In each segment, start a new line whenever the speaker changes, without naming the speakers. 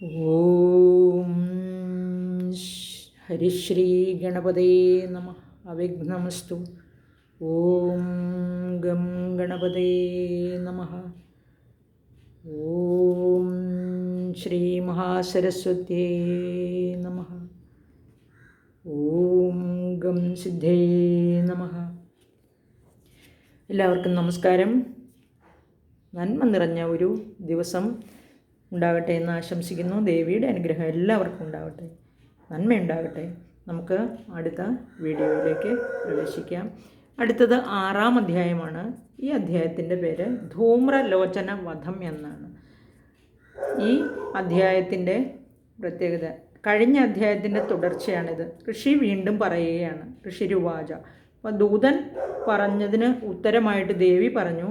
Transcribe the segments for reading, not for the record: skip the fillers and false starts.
ഓം ഹരിശ്രീ ഗണപതേ നമഃ. അവിഘ്നമസ്തു. ഓം ഗം ഗണപതേ നമഃ. ഓം ശ്രീ മഹാസരസ്വത്യേ നമഃ. ഓം ഗം സിദ്ധേ നമഃ. എല്ലാവർക്കും നമസ്കാരം. നന്മ നിറഞ്ഞ ഒരു ദിവസം ഉണ്ടാകട്ടെ എന്ന് ആശംസിക്കുന്നു. ദേവിയുടെ അനുഗ്രഹം എല്ലാവർക്കും ഉണ്ടാകട്ടെ, നന്മയുണ്ടാകട്ടെ. നമുക്ക് അടുത്ത വീഡിയോയിലേക്ക് പ്രവേശിക്കാം. അടുത്തത് 6-ാം അധ്യായമാണ്. ഈ അധ്യായത്തിൻ്റെ പേര് ധൂമ്രലോചന വധം എന്നാണ്. ഈ അധ്യായത്തിൻ്റെ പ്രത്യേകത, കഴിഞ്ഞ അധ്യായത്തിൻ്റെ തുടർച്ചയാണിത്. ഋഷി വീണ്ടും പറയുകയാണ്. ഋഷിരുവാച. അപ്പോൾ ദൂതൻ പറഞ്ഞതിന് ഉത്തരമായിട്ട് ദേവി പറഞ്ഞു,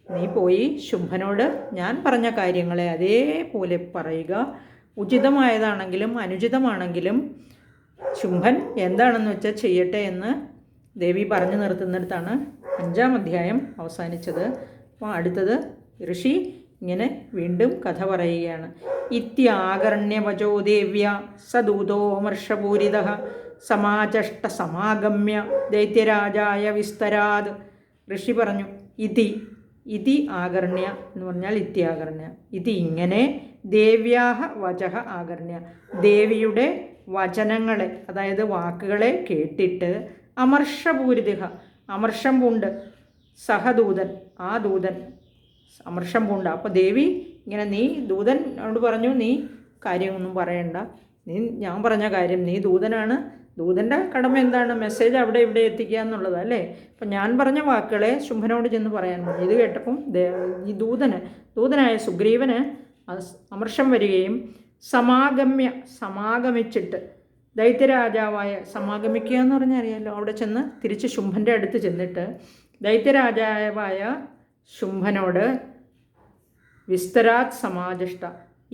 നീ പോയി ശുംഭനോട് ഞാൻ പറഞ്ഞ കാര്യങ്ങളെ അതേപോലെ പറയുക. ഉചിതമായതാണെങ്കിലും അനുചിതമാണെങ്കിലും ശുംഭൻ എന്താണെന്ന് വെച്ചാൽ ചെയ്യട്ടെ എന്ന് ദേവി പറഞ്ഞു നിർത്തുന്നിടത്താണ് 5-ാം അധ്യായം അവസാനിച്ചത്. അപ്പോൾ അടുത്തത് ഋഷി ഇങ്ങനെ വീണ്ടും കഥ പറയുകയാണ്. ഇത്യാകർണ്യവചോ ദേവ്യ സദൂതോമർഷപൂരിതഃ സമാചഷ്ട സമാഗമ്യ ദൈത്യരാജായ വിസ്തരാത്. ഋഷി പറഞ്ഞു, ഇതി ആകർണ്യ എന്ന് പറഞ്ഞാൽ ഇത്യാകർണ്യ. ഇത് ഇങ്ങനെ ദേവ്യാഹ വചഃ ആകർണ്യ, ദേവിയുടെ വചനങ്ങളെ അതായത് വാക്കുകളെ കേട്ടിട്ട് അമർഷപൂരിതഃ അമർഷം പൂണ്ട് സഹദൂതൻ ആ ദൂതൻ അമർഷം പൂണ്ട. അപ്പോൾ ദേവി ഇങ്ങനെ നീ ദൂതനോട് പറഞ്ഞു, നീ കാര്യമൊന്നും പറയണ്ട, നീ ഞാൻ പറഞ്ഞ കാര്യം, നീ ദൂതനാണ്, ദൂതൻ്റെ കടമ എന്താണ്? മെസ്സേജ് അവിടെ ഇവിടെ എത്തിക്കുക എന്നുള്ളത് അല്ലേ. അപ്പം ഞാൻ പറഞ്ഞ വാക്കുകളെ ശുംഭനോട് ചെന്ന് പറയാൻ പറഞ്ഞു. ഇത് കേട്ടപ്പം ഈ ദൂതനായ സുഗ്രീവന് അമർഷം വരികയും സമാഗമിച്ചിട്ട് ദൈത്യരാജാവായ സമാഗമിക്കുക എന്ന് പറഞ്ഞാൽ അറിയാമല്ലോ, അവിടെ ചെന്ന് തിരിച്ച് ശുംഭൻ്റെ അടുത്ത് ചെന്നിട്ട് ദൈത്യരാജാവായ ശുംഭനോട് വിസ്തരാത് സമാജഷ്ട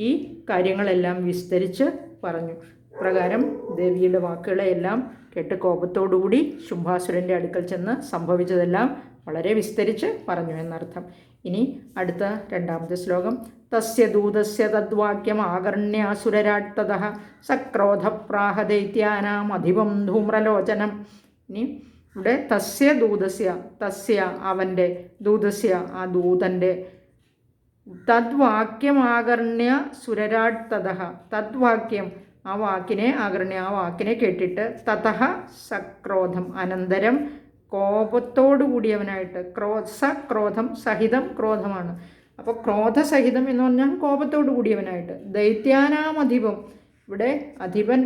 ഈ കാര്യങ്ങളെല്ലാം വിസ്തരിച്ച് പറഞ്ഞു. പ്രകാരം ദേവിയുടെ വാക്കുകളെല്ലാം കേട്ട് കോപത്തോടുകൂടി ശുംഭാസുരൻ്റെ അടുക്കൽ ചെന്ന് സംഭവിച്ചതെല്ലാം വളരെ വിസ്തരിച്ച് പറഞ്ഞു എന്നർത്ഥം. ഇനി അടുത്ത 2-ാമത്തെ ശ്ലോകം. തസ്യ ദൂതസ്യ തദ്വാക്യം ആകർണ്യാസുരരാട്ടതഃ സക്രോധപ്രാഹ ദൈത്യാനാം അധിപം ധൂമ്രലോചനം. ഇനി ഇവിടെ തസ്യ ദൂതസ്യ, തസ്യ അവൻ്റെ, ദൂതസ്യ ആ ദൂതൻ്റെ, തദ്വാക്യം ആകർണ്യ സുരരാട്ടതഃ തദ്വാക്യം ആ വാക്കിനെ ആകർണ്യ ആ വാക്കിനെ കേട്ടിട്ട് തതഃ സക്രോധം അനന്തരം കോപത്തോടു കൂടിയവനായിട്ട്, സക്രോധം സഹിതം ക്രോധമാണ്, അപ്പോൾ ക്രോധസഹിതം എന്ന് പറഞ്ഞാൽ കോപത്തോടു കൂടിയവനായിട്ട് ദൈത്യാനാമധിപം. ഇവിടെ അധിപൻ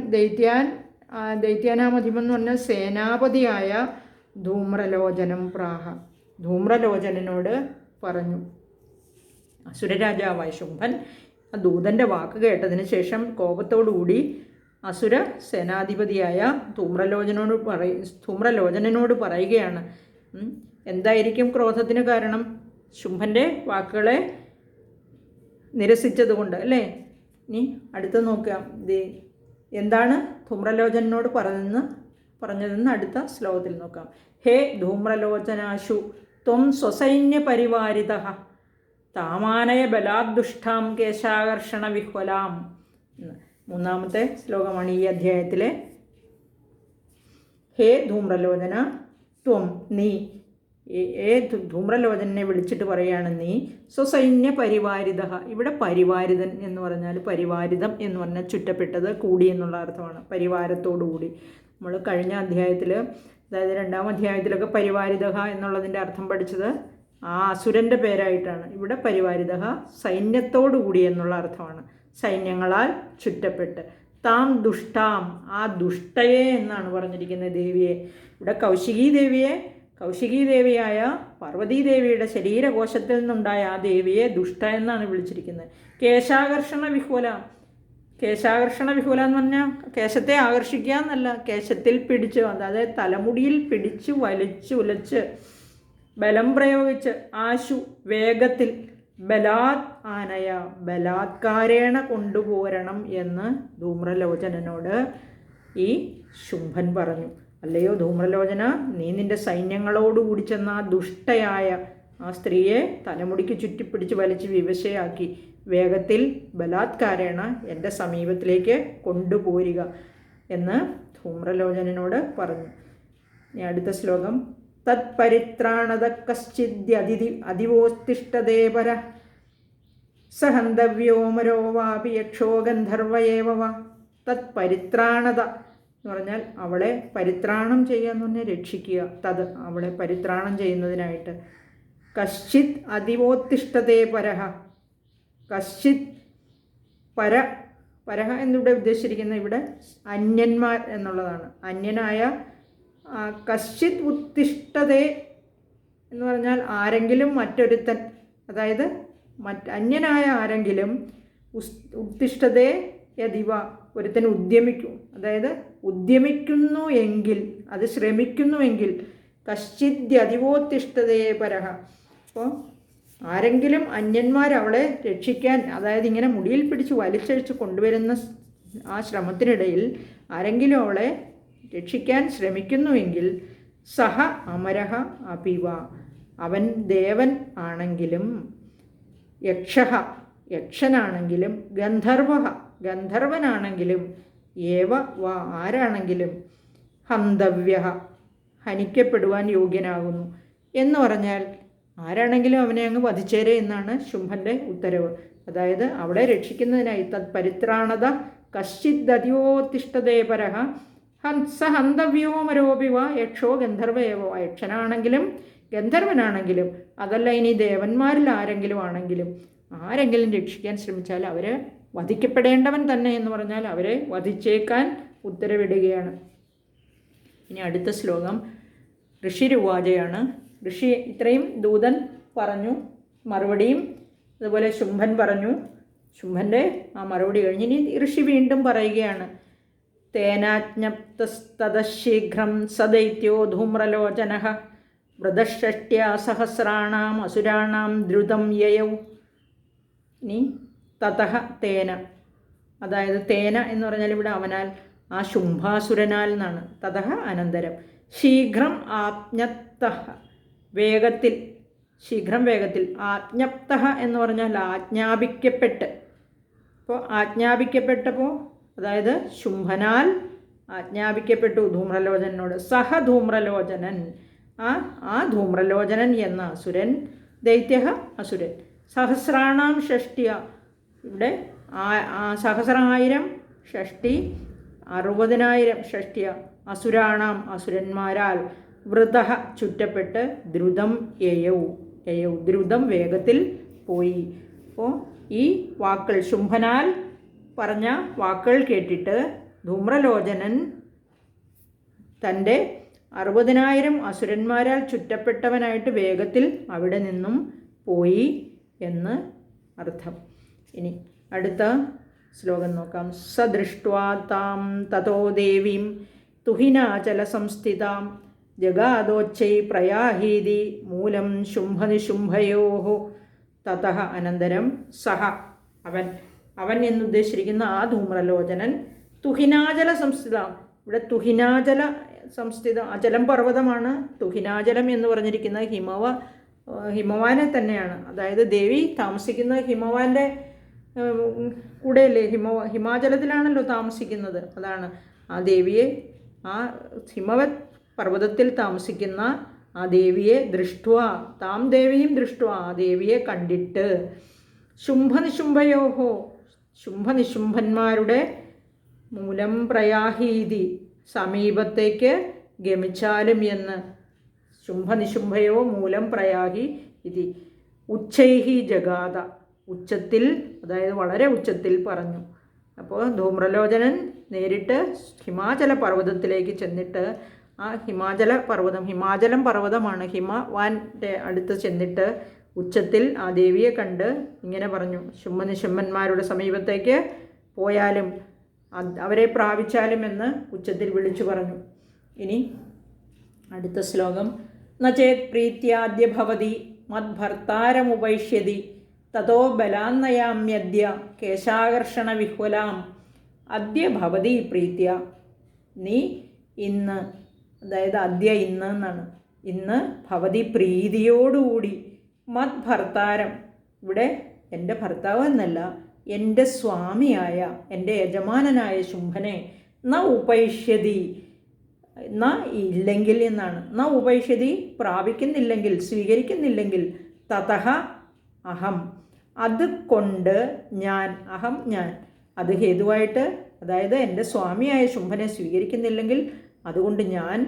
ദൈത്യാനാമധിപം എന്ന് പറഞ്ഞാൽ സേനാപതിയായ ധൂമ്രലോചനം പ്രാഹ ധൂമ്രലോചനനോട് പറഞ്ഞു. അസുരരാജാവായ ശുംഭൻ ആ ദൂതൻ്റെ വാക്ക് കേട്ടതിന് ശേഷം കോപത്തോടുകൂടി അസുര സേനാധിപതിയായ ധൂമ്രലോചനനോട് പറയുകയാണ്. എന്തായിരിക്കും ക്രോധത്തിന് കാരണം? ശുംഭൻ്റെ വാക്കുകളെ നിരസിച്ചതുകൊണ്ട് അല്ലേ. ഇനി അടുത്ത് നോക്കാം, എന്താണ് ധൂമ്രലോചനനോട് പറഞ്ഞതെന്ന് അടുത്ത ശ്ലോകത്തിൽ നോക്കാം. ഹേ ധൂമ്രലോചനാശു ത്വം സ്വസൈന്യ പരിവാരിതഃ താമാനയ ബലാദുഷ്ടാം കേശാകർഷണ വിഹ്വലാം. 3-ാമത്തെ ശ്ലോകമാണ് ഈ അധ്യായത്തിലെ. ഹേ ധൂമ്രലോചന ത്വം നീ, ധൂമ്രലോചനെ വിളിച്ചിട്ട് പറയാണ്, നീ സ്വസൈന്യ പരിവാരിത. ഇവിടെ പരിവാരിതൻ എന്ന് പറഞ്ഞാൽ പരിവാരിതം എന്ന് പറഞ്ഞാൽ ചുറ്റപ്പെട്ടത്, കൂടി എന്നുള്ള അർത്ഥമാണ്. പരിവാരത്തോടു കൂടി. നമ്മൾ കഴിഞ്ഞ അധ്യായത്തിൽ, അതായത് 2-ാം അധ്യായത്തിലൊക്കെ പരിവാരിത എന്നുള്ളതിൻ്റെ അർത്ഥം പഠിച്ചത് ആ അസുരൻ്റെ പേരായിട്ടാണ്. ഇവിടെ പരിവാരിത സൈന്യത്തോടു കൂടി എന്നുള്ള അർത്ഥമാണ്. സൈന്യങ്ങളാൽ ചുറ്റപ്പെട്ട്. താം ദുഷ്ടാം ആ ദുഷ്ടയെ എന്നാണ് പറഞ്ഞിരിക്കുന്നത് ദേവിയെ. ഇവിടെ കൗശികീ ദേവിയായ പാർവതീദേവിയുടെ ശരീരകോശത്തിൽ നിന്നുണ്ടായ ആ ദേവിയെ ദുഷ്ട എന്നാണ് വിളിച്ചിരിക്കുന്നത്. കേശാകർഷണ വിഹ്വല എന്ന് പറഞ്ഞാൽ കേശത്തെ ആകർഷിക്കുക എന്നല്ല, കേശത്തിൽ പിടിച്ച്, അതായത് തലമുടിയിൽ പിടിച്ച് വലിച്ച് ഉലച്ച് ബലം പ്രയോഗിച്ച് ആശു വേഗത്തിൽ ബലാത് ആനയ ബലാത്കാരേണ കൊണ്ടുപോരണം എന്ന് ധൂമ്രലോചനനോട് ഈ ശുംഭൻ പറഞ്ഞു. അല്ലയോ ധൂമ്രലോചന, നീ നിൻ്റെ സൈന്യങ്ങളോടുകൂടി ചെന്ന ആ ദുഷ്ടയായ ആ സ്ത്രീയെ തലമുടിക്ക് ചുറ്റിപ്പിടിച്ച് വലിച്ച് വിവശയാക്കി വേഗത്തിൽ ബലാത്കാരേണ എൻ്റെ സമീപത്തിലേക്ക് കൊണ്ടുപോരുക എന്ന് ധൂമ്രലോചനനോട് പറഞ്ഞു. ഇനി അടുത്ത ശ്ലോകം. തത്പരിത്രാണത കശ്ചിദ്യതിഥി അതിവോത്തിഷ്ഠതേപര സഹന്തവ്യോമരോ വാപി യക്ഷോ ഗന്ധർവയേവ വാ. തത്പരിത്രാണത എന്ന് പറഞ്ഞാൽ അവളെ പരിത്രാണം ചെയ്യുക എന്ന് പറഞ്ഞാൽ രക്ഷിക്കുക. തത് അവളെ പരിത്രാണം ചെയ്യുന്നതിനായിട്ട്. കശ്ചിത് അതിവോത്തിഷ്ഠതേ പരഹ. കശ്ചിത് പരഹ എന്നിവിടെ ഉദ്ദേശിച്ചിരിക്കുന്നത് ഇവിടെ അന്യന്മാർ എന്നുള്ളതാണ്. അന്യനായ കശ്ചിത് ഉത്തിഷ്ഠതേ എന്ന് പറഞ്ഞാൽ ആരെങ്കിലും മറ്റൊരുത്തൻ, അതായത് അന്യനായ ആരെങ്കിലും ഉത്തിഷ്ഠതേ യദിവ ഒരുത്തൻ ഉദ്യമിക്കും, അതായത് ഉദ്യമിക്കുന്നു എങ്കിൽ, അത് ശ്രമിക്കുന്നുവെങ്കിൽ കശ്ചിദ്യതിവോത്തിഷ്ഠതേ പരഹ. അപ്പോൾ ആരെങ്കിലും അന്യന്മാർ അവളെ രക്ഷിക്കാൻ, അതായത് ഇങ്ങനെ മുടിയിൽ പിടിച്ച് വലിച്ചഴിച്ച് കൊണ്ടുവരുന്ന ആ ശ്രമത്തിനിടയിൽ ആരെങ്കിലും അവളെ രക്ഷിക്കാൻ ശ്രമിക്കുന്നുവെങ്കിൽ സഹ അമരഹ അപിവ, അവൻ ദേവൻ ആണെങ്കിലും, യക്ഷനാണെങ്കിലും, ഗന്ധർവനാണെങ്കിലും, ഏവ വ ആരാണെങ്കിലും ഹന്തവ്യ ഹനിക്കപ്പെടുവാൻ യോഗ്യനാകുന്നു എന്ന് പറഞ്ഞാൽ ആരാണെങ്കിലും അവനെ അങ്ങ് വധിച്ചേരെ എന്നാണ് ശുംഭൻ്റെ ഉത്തരവ്. അതായത് അവളെ രക്ഷിക്കുന്നതിനായി തത് പരിത്രാണത കശ്ചിദ്യോത്തിഷ്ഠതേ പരഹ സ ഹന്തവ്യോമരോപിവ യക്ഷോ ഗന്ധർവയേവ. യക്ഷനാണെങ്കിലും ഗന്ധർവനാണെങ്കിലും, അതല്ല ഇനി ദേവന്മാരിൽ ആരെങ്കിലും ആണെങ്കിലും, ആരെങ്കിലും രക്ഷിക്കാൻ ശ്രമിച്ചാൽ അവർ വധിക്കപ്പെടേണ്ടവൻ തന്നെ എന്ന് പറഞ്ഞാൽ അവരെ വധിച്ചേക്കാൻ ഉത്തരവിടുകയാണ്. ഇനി അടുത്ത ശ്ലോകം ഋഷിരുവാചയാണ്. ഋഷി ഇത്രയും ദൂതൻ പറഞ്ഞു, മറുപടിയും അതുപോലെ ശുംഭൻ പറഞ്ഞു. ശുംഭൻ്റെ ആ മറുപടി കഴിഞ്ഞ് ഇനി ഋഷി വീണ്ടും പറയുകയാണ്. തേനാജ്ഞപ്തസ്തദശീഘ്രം സദൈത്യോ ധൂമ്രലോചനഃ വൃതഷ്ട്യാ സഹസ്രാണാം അസുരാണാം ദ്രുതം യയൗ. ഇനി തതഃ തേന, അതായത് തേന എന്ന് പറഞ്ഞാൽ ഇവിടെ അവനാൽ, ആ ശുംഭാസുരനാൽ എന്നാണ്. തതഃ അനന്തരം ശീഘ്രം ആജ്ഞപ്തഃ വേഗത്തിൽ, ശീഘ്രം വേഗത്തിൽ, ആജ്ഞപ്തഃ എന്ന് പറഞ്ഞാൽ ആജ്ഞാപിക്കപ്പെട്ട്. അപ്പോൾ ആജ്ഞാപിക്കപ്പെട്ടപ്പോൾ അതായത് ശുംഭനാൽ ആജ്ഞാപിക്കപ്പെട്ടു ധൂമ്രലോചനോട്. സഹ ധൂമ്രലോചനൻ, ആ ധൂമ്രലോചനൻ എന്ന അസുരൻ, ദൈത്യഃ അസുരൻ, സഹസ്രാണാം ഷഷ്ടിയ, ഇവിടെ സഹസ്രായിരം ഷഷ്ടി 60,000 ഷഷ്ടിയ, അസുരാണാം അസുരന്മാരാൽ, വൃതഃ ചുറ്റപ്പെട്ട്, ദ്രുതം യയൗ ദ്രുതം വേഗത്തിൽ പോയി. അപ്പോൾ ഈ വാക്കുകൾ ശുംഭനാൽ പറഞ്ഞ വാക്കുകൾ കേട്ടിട്ട് ധൂമ്രലോചനൻ തൻ്റെ 60,000 അസുരന്മാരാൽ ചുറ്റപ്പെട്ടവനായിട്ട് വേഗത്തിൽ അവിടെ നിന്നും പോയി എന്ന് അർത്ഥം. ഇനി അടുത്ത ശ്ലോകം നോക്കാം. സദൃഷ്ട്വാ താം തതോ ദേവീം തുഹിനാചല സംസ്ഥിതാം ജഗാദോച്ചൈ പ്രയാഹീതി മൂലം ശുംഭനിശുംഭയോः. തതഃ അനന്തരം സഹ അവൻ എന്നുദ്ദേശിച്ചിരിക്കുന്ന ആ ധൂമ്രലോചനൻ തുഹിനാചല സംസ്ഥിതം. ഇവിടെ തുഹിനാചല സംസ്ഥിതം, അചലം പർവ്വതമാണ്. തുഹിനാചലം എന്ന് പറഞ്ഞിരിക്കുന്നത് ഹിമവാനെ തന്നെയാണ്. അതായത് ദേവി താമസിക്കുന്നത് ഹിമവാൻ്റെ കൂടെയല്ലേ, ഹിമാചലത്തിലാണല്ലോ താമസിക്കുന്നത്. അതാണ് ആ ദേവിയെ, ആ ഹിമവത് പർവ്വതത്തിൽ താമസിക്കുന്ന ആ ദേവിയെ താം ദേവിയും ദൃഷ്ട്വാ, ആ ദേവിയെ കണ്ടിട്ട്, ശുംഭനിശുംഭയോഹോ ശുംഭനിശുംഭന്മാരുടെ മൂലം പ്രയാഹീതി സമീപത്തേക്ക് ഗമിച്ചാലും എന്ന്. ശുംഭനിശുംഭയോ മൂലം പ്രയാഹി ഇതി ഉച്ചൈഹി ജഗാത, ഉച്ചത്തിൽ, അതായത് വളരെ ഉച്ചത്തിൽ പറഞ്ഞു. അപ്പോൾ ധൂമ്രലോചനൻ നേരിട്ട് ഹിമാചല പർവ്വതത്തിലേക്ക് ചെന്നിട്ട് ആ ഹിമാചലം പർവ്വതമാണ്, ഹിമവാൻ്റെ അടുത്ത് ചെന്നിട്ട് ഉച്ചത്തിൽ ആ ദേവിയെ കണ്ട് ഇങ്ങനെ പറഞ്ഞു. ശുംഭനിശുംഭന്മാരുടെ സമീപത്തേക്ക് പോയാലും അവരെ പ്രാപിച്ചാലും എന്ന് ഉച്ചത്തിൽ വിളിച്ചു പറഞ്ഞു. ഇനി അടുത്ത ശ്ലോകം. നചേത് പ്രീത്യാദ്യ ഭവതി മദ്ഭർത്താരമുപൈഷ്യതി തതോ ബലാന്നയാമ്യദ്യ കേശാകർഷണ വിഹ്വലാം. അദ്യ ഭവതി പ്രീത്യ, നീ ഇന്ന്, അതായത് അദ്യ ഇന്ന് എന്നാണ്, ഇന്ന് ഭവതി പ്രീതിയോടുകൂടി, മദ്ഭർത്താരം, ഇവിടെ എൻ്റെ ഭർത്താവ് എന്നല്ല, എൻ്റെ സ്വാമിയായ എൻ്റെ യജമാനനായ ശുംഭനെ ന ഉപൈഷ്യതി, ന ഇല്ലെങ്കിൽ എന്നാണ്, ന ഉപൈഷ്യതി പ്രാപിക്കുന്നില്ലെങ്കിൽ, സ്വീകരിക്കുന്നില്ലെങ്കിൽ, തതഹ അഹം അതുകൊണ്ട് ഞാൻ, അഹം ഞാൻ, അത് ഹേതുവായിട്ട്, അതായത് എൻ്റെ സ്വാമിയായ ശുംഭനെ സ്വീകരിക്കുന്നില്ലെങ്കിൽ അതുകൊണ്ട് ഞാൻ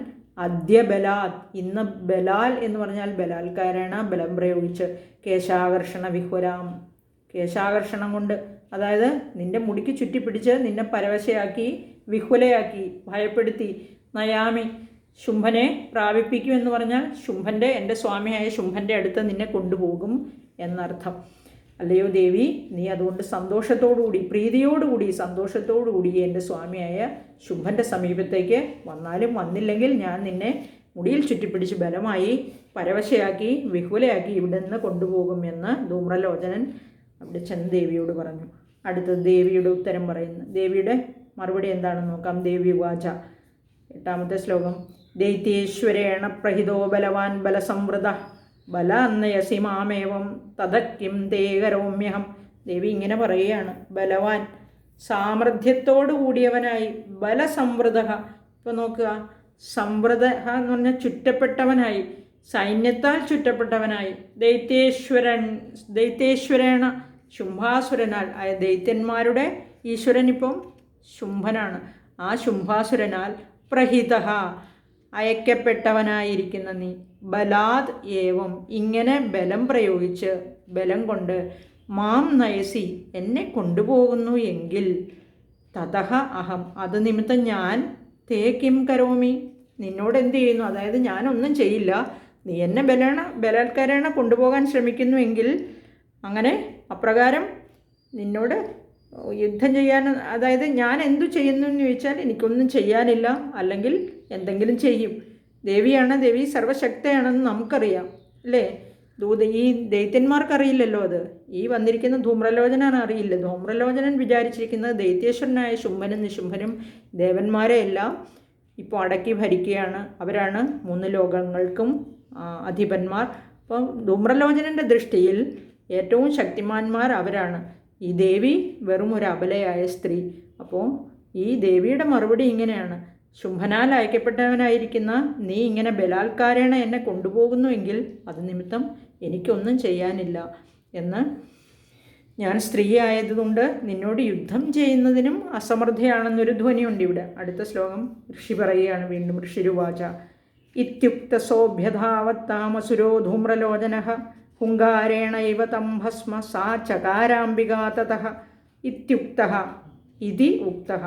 അദ്യ ബലാത്, ഇന്ന് ബലാൽ എന്ന് പറഞ്ഞാൽ ബലാൽക്കാരാണ്, ബലം പ്രയോഗിച്ച്, കേശാകർഷണ വിഹുരാം, കേശാകർഷണം കൊണ്ട്, അതായത് നിൻ്റെ മുടിക്ക് ചുറ്റിപ്പിടിച്ച് നിന്നെ പരവശയാക്കി, വിഹുലയാക്കി, ഭയപ്പെടുത്തി, നയാമി ശുംഭനെ പ്രാപിപ്പിക്കും എന്ന് പറഞ്ഞാൽ ശുംഭൻ്റെ, എൻ്റെ സ്വാമിയായ ശുംഭൻ്റെ അടുത്ത് നിന്നെ കൊണ്ടുപോകും എന്നർത്ഥം. അല്ലയോ ദേവി, നീ അതുകൊണ്ട് സന്തോഷത്തോടുകൂടി, പ്രീതിയോടുകൂടി, സന്തോഷത്തോടുകൂടി എൻ്റെ സ്വാമിയായ ശുംഭൻ്റെ സമീപത്തേക്ക് വന്നാലും വന്നില്ലെങ്കിൽ ഞാൻ നിന്നെ മുടിയിൽ ചുറ്റിപ്പിടിച്ച് ബലമായി പരവശയാക്കി, വിഹുലയാക്കി ഇവിടെ നിന്ന് കൊണ്ടുപോകും എന്ന് ധൂമ്രലോചനൻ അവിടെ ചെന്ന് ദേവിയോട് പറഞ്ഞു. അടുത്തത് ദേവിയുടെ ഉത്തരം പറയുന്നു. ദേവിയുടെ മറുപടി എന്താണെന്ന് നോക്കാം. ദേവി വാച, 8ാമത്തെ ശ്ലോകം. ദൈത്യേശ്വരേണ പ്രഹിതോ ബലവാൻ ബലസംവൃത ബല അന്നയസി മാമേവം തദക്കിം തേ കരോമ്യഹം. ദേവി ഇങ്ങനെ പറയുകയാണ്, ബലവാൻ, സാമർഥ്യത്തോടു കൂടിയവനായി, ബലസംവൃത, ഇപ്പോൾ നോക്കുക, സംവൃത എന്ന് പറഞ്ഞാൽ ചുറ്റപ്പെട്ടവനായി, സൈന്യത്താൽ ചുറ്റപ്പെട്ടവനായി, ദൈത്യേശ്വരേണ ശുംഭാസുരനാൽ, ദൈത്യന്മാരുടെ ഈശ്വരൻ ഇപ്പം ശുംഭനാണ്, ആ ശുംഭാസുരനാൽ പ്രഹിത അയക്കപ്പെട്ടവനായിരിക്കുന്ന നീ, ബലാത് ഏവം ഇങ്ങനെ ബലം പ്രയോഗിച്ച്, ബലം കൊണ്ട്, മാം നയസി എന്നെ കൊണ്ടുപോകുന്നു എങ്കിൽ, തതഹ അഹം അത് നിമിത്തം ഞാൻ, തേ കിം കരോമി നിന്നോട് എന്ത് ചെയ്യുന്നു, അതായത് ഞാനൊന്നും ചെയ്യില്ല, നീ എന്നെ ബലാത്കാരേണ കൊണ്ടുപോകാൻ ശ്രമിക്കുന്നുവെങ്കിൽ, അങ്ങനെ അപ്രകാരം നിന്നോട് യുദ്ധം ചെയ്യാൻ, അതായത് ഞാൻ എന്തു ചെയ്യുന്നു എന്ന് ചോദിച്ചാൽ എനിക്കൊന്നും ചെയ്യാനില്ല, അല്ലെങ്കിൽ എന്തെങ്കിലും ചെയ്യും. ദേവിയാണ്, ദേവി സർവശക്തയാണെന്ന് നമുക്കറിയാം അല്ലേ. ഈ ദൈത്യന്മാർക്കറിയില്ലല്ലോ അത്, ഈ വന്നിരിക്കുന്ന ധൂമ്രലോചനാണ് അറിയില്ല. ധൂമ്രലോചനൻ വിചാരിച്ചിരിക്കുന്നത് ദൈത്യേശ്വരനായ ശുംഭനും നിശുംഭനും ദേവന്മാരെ എല്ലാം ഇപ്പോൾ അടക്കി ഭരിക്കുകയാണ്, അവരാണ് 3 ലോകങ്ങൾക്കും അധിപന്മാർ. അപ്പം ധൂമ്രലോചനൻ്റെ ദൃഷ്ടിയിൽ ഏറ്റവും ശക്തിമാന്മാർ അവരാണ്. ഈ ദേവി വെറും ഒരു അബലയായ സ്ത്രീ. അപ്പോൾ ഈ ദേവിയുടെ മറുപടി ഇങ്ങനെയാണ്, ശുംഭനാൽ അയക്കപ്പെട്ടവനായിരിക്കുന്ന നീ ഇങ്ങനെ ബലാത്കാരേണ എന്നെ കൊണ്ടുപോകുന്നുവെങ്കിൽ അത് നിമിത്തം എനിക്കൊന്നും ചെയ്യാനില്ല എന്ന്, ഞാൻ സ്ത്രീ ആയതുകൊണ്ട് നിന്നോട് യുദ്ധം ചെയ്യുന്നതിനും അസമർത്ഥയാണെന്നൊരു ധ്വനിയുണ്ട് ഇവിടെ. അടുത്ത ശ്ലോകം ഋഷി പറയുകയാണ് വീണ്ടും. ഋഷിരുവാച, ഇത്യുക്ത സോഭ്യധാവത്താമസുരോ ധൂമ്രലോചനഃ ഹുങ്കാരേണ ഇവ തം ഭസ്മ സാ ചകാരാംബികാ തതഃ ഇത്യുക്തഃ ഇതി ഉക്തഃ,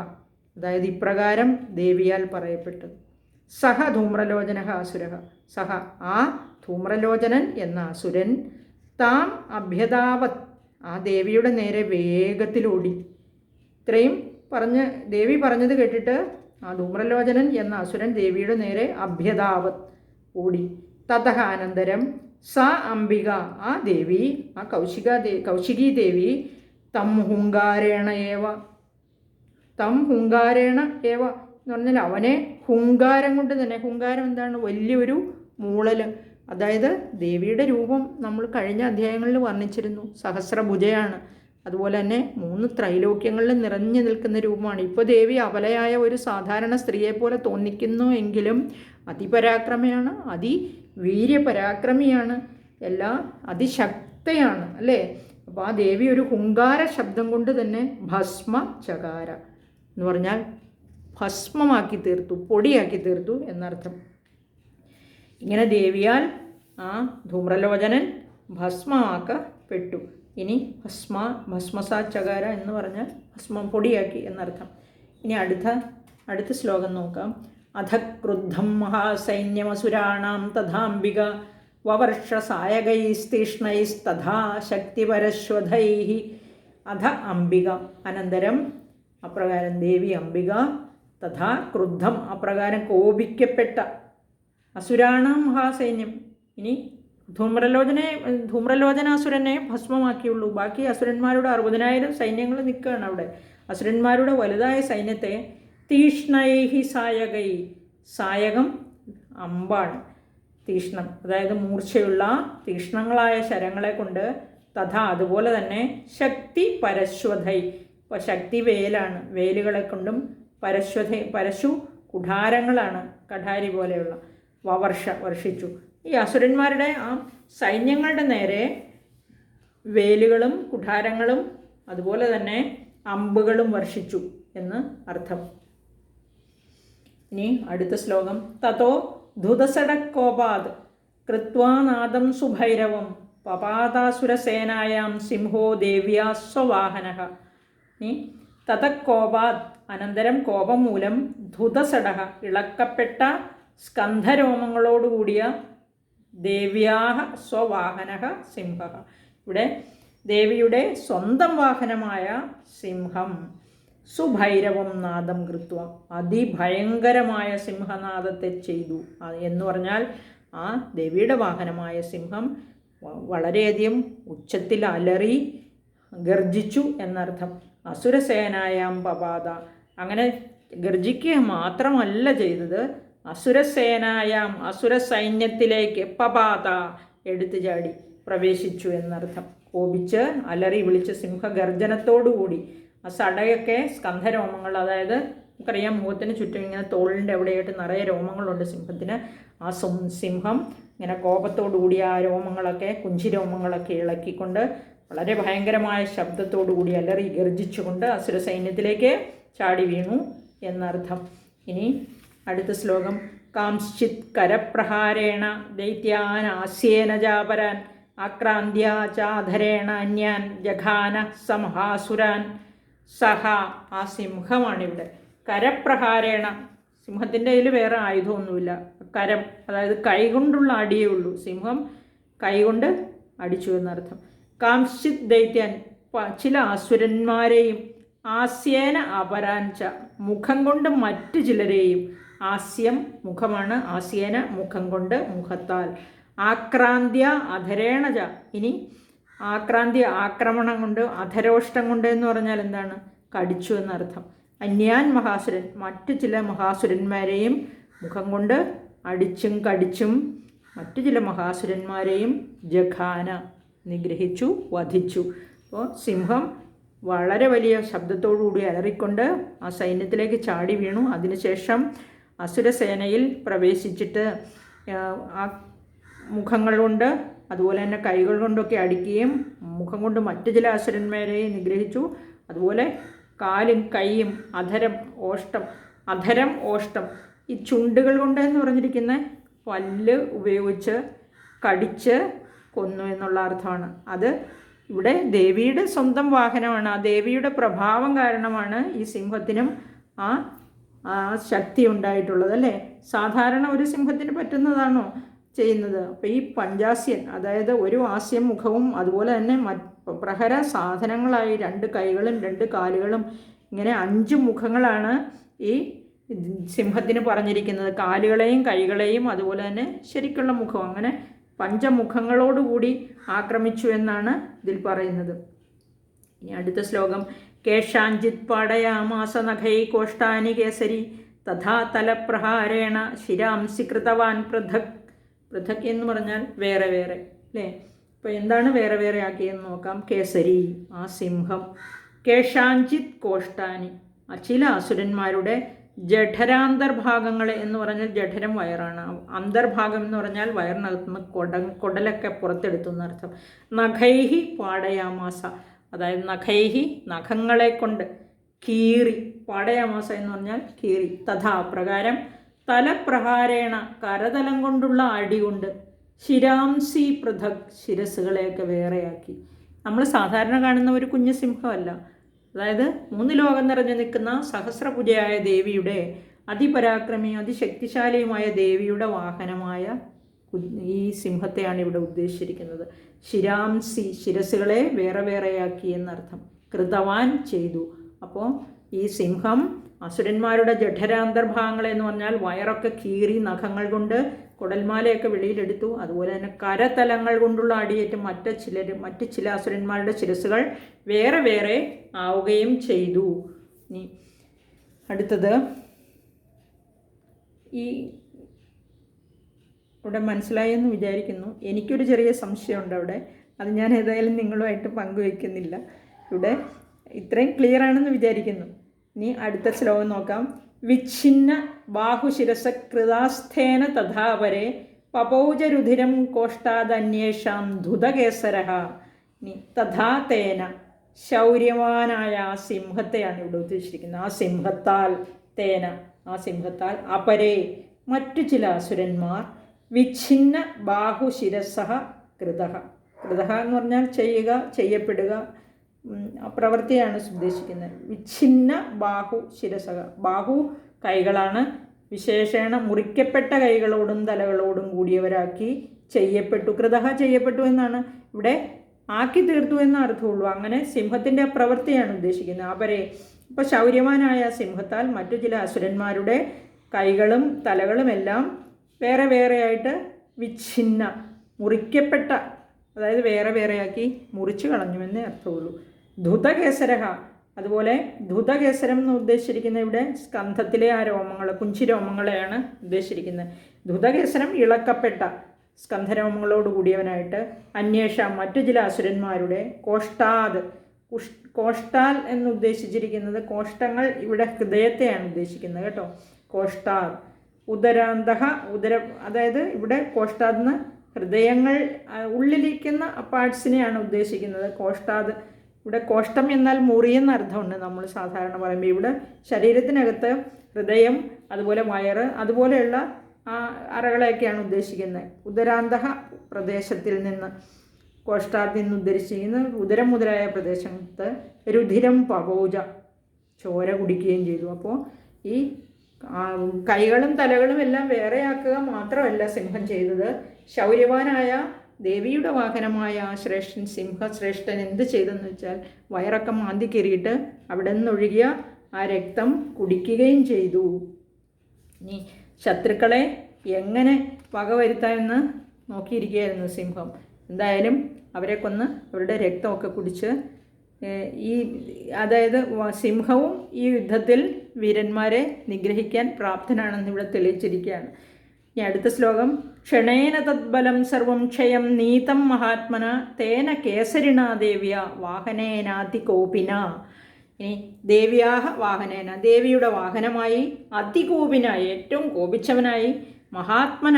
അതായത് ഇപ്രകാരം ദേവിയാൽ പറയപ്പെട്ടത്. സഹ ധൂമ്രലോചനഃ അസുരഃ, സഹ ആ ധൂമ്രലോചനൻ എന്ന അസുരൻ, താം അഭ്യതാവത് ആ ദേവിയുടെ നേരെ വേഗത്തിലോടി. ഇത്രയും പറഞ്ഞ് ദേവി പറഞ്ഞത് കേട്ടിട്ട് ആ ധൂമ്രലോചനൻ എന്ന അസുരൻ ദേവിയുടെ നേരെ അഭ്യതാവത് ഓടി. തതഃ അനന്തരം സ അംബിക ആ ദേവി, ആ കൗശികീ ദേവി, തം ഹുങ്കാരേണ ഏവ എന്ന് പറഞ്ഞാൽ അവനെ ഹുങ്കാരം കൊണ്ട് തന്നെ, ഹുങ്കാരം എന്താണ്, വലിയൊരു മൂളൽ, അതായത് ദേവിയുടെ രൂപം നമ്മൾ കഴിഞ്ഞ അധ്യായങ്ങളിൽ വർണ്ണിച്ചിരുന്നു, സഹസ്രഭുജയാണ്, അതുപോലെ തന്നെ 3 ത്രൈലോക്യങ്ങളിൽ നിറഞ്ഞു നിൽക്കുന്ന രൂപമാണ്. ഇപ്പോൾ ദേവി അബലയായ ഒരു സാധാരണ സ്ത്രീയെപ്പോലെ തോന്നിക്കുന്നു എങ്കിലും അതിപരാക്രമയാണ്, വീര്യപരാക്രമിയാണ്, എല്ലാം അതിശക്തയാണ് അല്ലേ. അപ്പോൾ ആ ദേവി ഒരു ഹുങ്കാര ശബ്ദം കൊണ്ട് തന്നെ ഭസ്മ ചകാര എന്ന് പറഞ്ഞാൽ ഭസ്മമാക്കി തീർത്തു, പൊടിയാക്കി തീർത്തു എന്നർത്ഥം. ഇങ്ങനെ ദേവിയാൽ ആ ധൂമ്രലോചനൻ ഭസ്മമാക്കപ്പെട്ടു. ഇനി ഭസ്മസാ ചകാര എന്ന് പറഞ്ഞാൽ ഭസ്മം പൊടിയാക്കി എന്നർത്ഥം. ഇനി അടുത്ത ശ്ലോകം നോക്കാം. അധ ക്രുദ്ധം മഹാസൈന്യമസുരാണാം തഥാംബിക വവർഷ സായകൈസ്തീഷ്ണൈസ്തഥാ ശക്തിപരശ്വധൈഃ. അധ അംബിക അനന്തരം അപ്രകാരം ദേവി അംബിക, തഥാ ക്രുദ്ധം അപ്രകാരം കോപിക്കപ്പെട്ട, അസുരാണാം മഹാസൈന്യം. ഇനി ധൂമ്രലോചനാസുരനെ ഭസ്മമാക്കിയുള്ളൂ, ബാക്കി അസുരന്മാരുടെ 60,000 സൈന്യങ്ങൾ നിൽക്കുകയാണ് അവിടെ. അസുരന്മാരുടെ വലുതായ സൈന്യത്തെ തീഷ്ണൈഹി സായകൈ, സായകം അമ്പാണ്, തീഷ്ണം, അതായത് മൂർച്ചയുള്ള തീഷ്ണങ്ങളായ ശരങ്ങളെ കൊണ്ട്, തഥാ അതുപോലെ തന്നെ ശക്തി പരശ്വതൈ. ഇപ്പോൾ ശക്തി വേലാണ്, വേലുകളെ കൊണ്ടും പരശു കുഠാരങ്ങളാണ്, കഠാരി പോലെയുള്ള വർഷിച്ചു. ഈ അസുരന്മാരുടെ ആ സൈന്യങ്ങളുടെ നേരെ വേലുകളും കുഠാരങ്ങളും അതുപോലെ തന്നെ അമ്പുകളും വർഷിച്ചു എന്ന് അർത്ഥം. ഇനി അടുത്ത ശ്ലോകം. തതോ ധുതസടക്കോപാത് കൃത്വാനാദം സുഭൈരവം പപാതാസുരസേനായാം സിംഹോ ദേവ്യാ സ്വവാഹനഃ. ഇനി തതക്കോപാത് അനന്തരം കോപം മൂലം ധുതസടഹ ഇളക്കപ്പെട്ട സ്കന്ധരോമങ്ങളോടുകൂടിയ ദേവ്യാഹ സ്വവാഹനഃ സിംഹഃ. ഇവിടെ ദേവിയുടെ സ്വന്തം വാഹനമായ സിംഹം സുഭൈരവം നാദം കൃത്വ അതിഭയങ്കരമായ സിംഹനാദത്തെ ചെയ്തു എന്ന് പറഞ്ഞാൽ ആ ദേവിയുടെ വാഹനമായ സിംഹം വളരെയധികം ഉച്ചത്തിൽ അലറി ഗർജിച്ചു എന്നർത്ഥം. അസുരസേനായാം പപാത, അങ്ങനെ ഗർജിക്കുക മാത്രമല്ല ചെയ്തത്, അസുരസേനായാം അസുര സൈന്യത്തിലേക്ക് പപാത എടുത്തു ചാടി പ്രവേശിച്ചു എന്നർത്ഥം. കോപിച്ച് അലറി വിളിച്ച് സിംഹഗർജനത്തോടുകൂടി ആ സടയൊക്കെ സ്കന്ധരോമങ്ങൾ, അതായത് നമുക്കറിയാം മുഖത്തിന് ചുറ്റും ഇങ്ങനെ തോളിൻ്റെ എവിടെയായിട്ട് നിറയെ രോമങ്ങളുണ്ട് സിംഹത്തിന്. ആ സിംഹം ഇങ്ങനെ കോപത്തോടുകൂടി ആ രോമങ്ങളൊക്കെ കുഞ്ചിരോമങ്ങളൊക്കെ ഇളക്കിക്കൊണ്ട് വളരെ ഭയങ്കരമായ ശബ്ദത്തോടുകൂടി അലറി ഗർജിച്ചുകൊണ്ട് അസുര സൈന്യത്തിലേക്ക് ചാടി വീണു എന്നർത്ഥം. ഇനി അടുത്ത ശ്ലോകം. കാംശ്ചിത് കരപ്രഹാരേണ ദൈത്യാനാസ്യേന ജാപരാൻ ആക്രാന്ത്യ ചാധരേണ അന്യാൻ ജഘാന സമഹാസുരാൻ സഹ. ആ സിംഹമാണിവിടെ. കരപ്രഹാരേണ, സിംഹത്തിൻ്റെ കയ്യിൽ വേറെ ആയുധമൊന്നുമില്ല, കരം, അതായത് കൈകൊണ്ടുള്ള അടിയേ ഉള്ളൂ. സിംഹം കൈകൊണ്ട് അടിച്ചു എന്നർത്ഥം. കാംശ്ചിത് ദൈത്യാൻ, ചില അസുരന്മാരെയും, ആസ്യേന അപരാഞ്ച മുഖം കൊണ്ട് മറ്റു ചിലരെയും, ആസ്യം മുഖമാണ്, ആസ്യേന മുഖം കൊണ്ട് മുഖത്താൽ, ആക്രാന്ത്യ അധരേണജ. ഇനി ആക്രാന്തി ആക്രമണം കൊണ്ട്, അധരോഷ്ടം കൊണ്ട് എന്ന് പറഞ്ഞാൽ എന്താണ്? കടിച്ചു എന്നർത്ഥം. അന്യാൻ മഹാസുരൻ, മറ്റു ചില മഹാസുരന്മാരെയും മുഖം കൊണ്ട് അടിച്ചും കടിച്ചും മറ്റു ചില മഹാസുരന്മാരെയും ജഘാന നിഗ്രഹിച്ചു, വധിച്ചു. അപ്പോൾ സിംഹം വളരെ വലിയ ശബ്ദത്തോടുകൂടി അലറിക്കൊണ്ട് ആ സൈന്യത്തിലേക്ക് ചാടി വീണു. അതിനുശേഷം അസുരസേനയിൽ പ്രവേശിച്ചിട്ട് ആ മുഖങ്ങൾ കൊണ്ട് അതുപോലെ തന്നെ കൈകൾ കൊണ്ടൊക്കെ അടിക്കുകയും മുഖം കൊണ്ട് മറ്റു ചില അസുരന്മാരെ നിഗ്രഹിച്ചു. അതുപോലെ കാലും കൈയും അധരം ഓഷ്ടം ഈ ചുണ്ടുകൾ കൊണ്ട് എന്ന് പറഞ്ഞിരിക്കുന്ന പല്ല് ഉപയോഗിച്ച് കടിച്ച് കൊന്നു എന്നുള്ള അർത്ഥമാണ്. അത് ഇവിടെ ദേവിയുടെ സ്വന്തം വാഹനമാണ്. ആ ദേവിയുടെ പ്രഭാവം കാരണമാണ് ഈ സിംഹത്തിനും ആ ശക്തി ഉണ്ടായിട്ടുള്ളത്, അല്ലേ? സാധാരണ ഒരു സിംഹത്തിന് പറ്റുന്നതാണോ ചെയ്യുന്നത്? അപ്പോൾ ഈ പഞ്ചാസ്യൻ, അതായത് ഒരു ആസ്യം മുഖവും അതുപോലെ തന്നെ പ്രഹര സാധനങ്ങളായി 2 കൈകളും 2 കാലുകളും ഇങ്ങനെ 5 മുഖങ്ങളാണ് ഈ സിംഹത്തിന് പറഞ്ഞിരിക്കുന്നത്. കാലുകളെയും കൈകളെയും അതുപോലെ തന്നെ ശരിക്കുള്ള മുഖം, അങ്ങനെ 5 മുഖങ്ങളോടുകൂടി ആക്രമിച്ചു എന്നാണ് ഇതിൽ പറയുന്നത്. ഇനി അടുത്ത ശ്ലോകം. കേഷാഞ്ചിത് പാടയാമാസ നഖൈ കോഷ്ടാനി കേസരി തഥാ തലപ്രഹാരേണ ശിരാംസി കൃതവാൻ പൃഥക്. പൃഥക് എന്ന് പറഞ്ഞാൽ വേറെ വേറെ, അല്ലേ? അപ്പോൾ എന്താണ് വേറെ വേറെ ആക്കിയെന്ന് നോക്കാം. കേസരി, ആ സിംഹം, കേഷാഞ്ചിത് കോഷ്ടാനി, ചില അസുരന്മാരുടെ ജഠരാന്തർഭാഗങ്ങൾ എന്ന് പറഞ്ഞാൽ ജഠരം വയറാണ്, അന്തർഭാഗം എന്ന് പറഞ്ഞാൽ വയറിനകത്തുനിന്ന് കുടലൊക്കെ പുറത്തെടുത്തു എന്നർത്ഥം. നഖൈഹി പാടയാമാസ, അതായത് നഖൈഹി നഖങ്ങളെ കൊണ്ട് കീറി, പാടയാമാസ എന്ന് പറഞ്ഞാൽ കീറി, തഥാ പ്രകാരം തലപ്രഹാരേണ കരതലം കൊണ്ടുള്ള അടി കൊണ്ട്, ശിരാംസി പൃഥക് ശിരസ്സുകളെയൊക്കെ വേറെയാക്കി. നമ്മൾ സാധാരണ കാണുന്ന ഒരു കുഞ്ഞു സിംഹമല്ല, അതായത് 3 ലോകം നിറഞ്ഞു നിൽക്കുന്ന സഹസ്രഭുജയായ ദേവിയുടെ അതിപരാക്രമി അതിശക്തിശാലിയുമായ ദേവിയുടെ വാഹനമായ ഈ സിംഹത്തെയാണ് ഇവിടെ ഉദ്ദേശിച്ചിരിക്കുന്നത്. ശിരാംസി ശിരസ്സുകളെ വേറെ വേറെയാക്കി എന്നർത്ഥം. കൃതവാൻ ചെയ്തു. അപ്പോൾ ഈ സിംഹം അസുരന്മാരുടെ ജഠരാന്തർഭാഗങ്ങളെന്ന് പറഞ്ഞാൽ വയറൊക്കെ കീറി നഖങ്ങൾ കൊണ്ട് കുടൽമാലയൊക്കെ വെളിയിലെടുത്തു. അതുപോലെ തന്നെ കരതലങ്ങൾ കൊണ്ടുള്ള അടിയേറ്റ് മറ്റ് ചില അസുരന്മാരുടെ ശിരസ്സുകൾ വേറെ വേറെ ആവുകയും ചെയ്തു. ഇനി അടുത്തത്, ഈ ഇവിടെ മനസ്സിലായെന്ന് വിചാരിക്കുന്നു. എനിക്കൊരു ചെറിയ സംശയമുണ്ട് അവിടെ. അത് ഞാൻ ഏതായാലും നിങ്ങളുമായിട്ട് പങ്കുവയ്ക്കുന്നില്ല. ഇവിടെ ഇത്രയും ക്ലിയർ ആണെന്ന് വിചാരിക്കുന്നു. ഇനി അടുത്ത ശ്ലോകം നോക്കാം. വിച്ഛിന്ന ബാഹുശിരസ കൃതാസ്ഥേന തഥാപരെ പപൗജരുധിരം കോഷ്ടാദന്യേഷാം ധുതകേസരഃ. ഇനി തഥാ തേന, ശൗര്യവാനായ ആ സിംഹത്തെയാണ് ഇവിടെ ഉദ്ദേശിച്ചിരിക്കുന്നത്. ആ സിംഹത്താൽ, തേന ആ സിംഹത്താൽ, അപരേ മറ്റു ചില അസുരന്മാർ, വിച്ഛിന്ന ബാഹുശിരസഃ കൃതഃ. കൃതഃ എന്ന് പറഞ്ഞാൽ ചെയ്യുക, ചെയ്യപ്പെടുക, പ്രവൃത്തിയാണ് ഉദ്ദേശിക്കുന്നത്. വിച്ഛിന്ന ബാഹു ശിരസഃ, ബാഹു കൈകളാണ്, വിശേഷേണ മുറിക്കപ്പെട്ട കൈകളോടും തലകളോടും കൂടിയവരാക്കി ചെയ്യപ്പെട്ടു. കൃതഃ ചെയ്യപ്പെട്ടു എന്നാണ് ഇവിടെ, ആക്കി തീർത്തു എന്ന അർത്ഥമുള്ളൂ. അങ്ങനെ സിംഹത്തിൻ്റെ പ്രവൃത്തിയാണ് ഉദ്ദേശിക്കുന്നത്. അവരെ ഇപ്പോൾ ശൗര്യവാനായ സിംഹത്താൽ മറ്റു ചില അസുരന്മാരുടെ കൈകളും തലകളുമെല്ലാം വേറെ വേറെയായിട്ട് വിച്ഛിന്ന, മുറിക്കപ്പെട്ട, അതായത് വേറെ വേറെയാക്കി മുറിച്ചു കളഞ്ഞുവെന്നേ അർത്ഥമുള്ളൂ. ധുതകേസരഃ, അതുപോലെ ധുതകേസരം എന്ന് ഉദ്ദേശിച്ചിരിക്കുന്നത് ഇവിടെ സ്കന്ധത്തിലെ ആ രോമങ്ങൾ, കുഞ്ചിരോമങ്ങളെയാണ് ഉദ്ദേശിച്ചിരിക്കുന്നത്. ധുതകേസരം ഇളക്കപ്പെട്ട സ്കന്ധരോമങ്ങളോട് കൂടിയവനായിട്ട്, അന്വേഷാം മറ്റു ചില അസുരന്മാരുടെ, കോഷ്ടാത്, കോഷ്ടാൽ എന്ന് ഉദ്ദേശിച്ചിരിക്കുന്നത് കോഷ്ടങ്ങൾ, ഇവിടെ ഹൃദയത്തെയാണ് ഉദ്ദേശിക്കുന്നത് കേട്ടോ. കോഷ്ടാത് ഉദരാന്തഃ, ഉദരം, അതായത് ഇവിടെ കോഷ്ടാതെന്ന് ഹൃദയങ്ങൾ, ഉള്ളിലിരിക്കുന്ന പാർട്സിനെയാണ് ഉദ്ദേശിക്കുന്നത്. കോഷ്ടാത്, ഇവിടെ കോഷ്ടം എന്നാൽ മുറി എന്ന അർത്ഥമുണ്ട് നമ്മൾ സാധാരണ പറയുമ്പോൾ. ഇവിടെ ശരീരത്തിനകത്ത് ഹൃദയം, അതുപോലെ വയറ്, അതുപോലെയുള്ള ആ അറകളെയൊക്കെയാണ് ഉദ്ദേശിക്കുന്നത്. ഉദരാന്തഃ പ്രദേശത്തിൽ നിന്ന്, കോഷ്ടാത്തിൽ നിന്ന് ഉദ്ധരിച്ചിരിക്കുന്നത് ഉദരം മുതലായ പ്രദേശത്ത് രുധിരം പകോജ, ചോര കുടിക്കുകയും ചെയ്തു. അപ്പോൾ ഈ കൈകളും തലകളും എല്ലാം വേറെയാക്കുക മാത്രമല്ല സിംഹം ചെയ്തത്, ശൗര്യവാനായ ദേവിയുടെ വാഹനമായ ശ്രേഷ്ഠൻ, സിംഹശ്രേഷ്ഠൻ എന്ത് ചെയ്തെന്ന് വെച്ചാൽ വയറൊക്കെ മാന്തി കയറിയിട്ട് അവിടെ നിന്നൊഴുകിയ ആ രക്തം കുടിക്കുകയും ചെയ്തു. ഇനി ശത്രുക്കളെ എങ്ങനെ വകവരുത്താമെന്ന് നോക്കിയിരിക്കുകയായിരുന്നു സിംഹം. എന്തായാലും അവരെ കൊന്ന് അവരുടെ രക്തമൊക്കെ കുടിച്ച് ഈ, അതായത് സിംഹവും ഈ യുദ്ധത്തിൽ വീരന്മാരെ നിഗ്രഹിക്കാൻ പ്രാപ്തനാണെന്ന് ഇവിടെ തെളിയിച്ചിരിക്കുകയാണ്. ഇനി അടുത്ത ശ്ലോകം. ക്ഷണേന തദ്ബലം സർവം ക്ഷയം നീതം മഹാത്മന തേന കേസരിണ ദേവ്യ വാഹനേനാതികോപിന. ഇനി ദേവ്യാഹ വാഹനേന, ദേവിയുടെ വാഹനമായി, അതികോപിനായി, ഏറ്റവും കോപിച്ചവനായി, മഹാത്മന,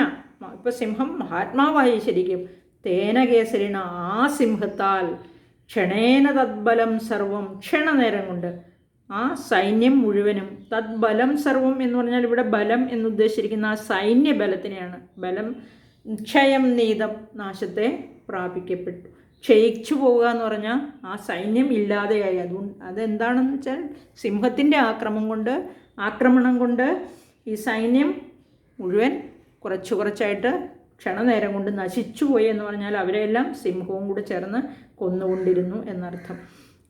ഇപ്പോൾ സിംഹം മഹാത്മാവായി ശരിക്കും, തേന കേസരിണ ആ സിംഹത്താൽ, ക്ഷണേന തദ്ബലം സർവം, ക്ഷണനേരം കൊണ്ട് ആ സൈന്യം മുഴുവനും, തദ്ബലം സർവം എന്ന് പറഞ്ഞാൽ ഇവിടെ ബലം എന്നുദ്ദേശിച്ചിരിക്കുന്ന ആ സൈന്യബലത്തിനെയാണ്. ബലം ക്ഷയം നീതം, നാശത്തെ പ്രാപിക്കപ്പെട്ടു. ക്ഷയിച്ചു പോവുക എന്ന് പറഞ്ഞാൽ ആ സൈന്യം ഇല്ലാതെയായി. അതുകൊണ്ട് അതെന്താണെന്ന് വെച്ചാൽ സിംഹത്തിൻ്റെ ആക്രമണം കൊണ്ട് ഈ സൈന്യം മുഴുവൻ കുറച്ച് കുറച്ചായിട്ട് ക്ഷണനേരം കൊണ്ട് നശിച്ചു പോയി എന്ന് പറഞ്ഞാൽ അവരെല്ലാം സിംഹവും കൂടെ ചേർന്ന് കൊന്നുകൊണ്ടിരുന്നു എന്നർത്ഥം.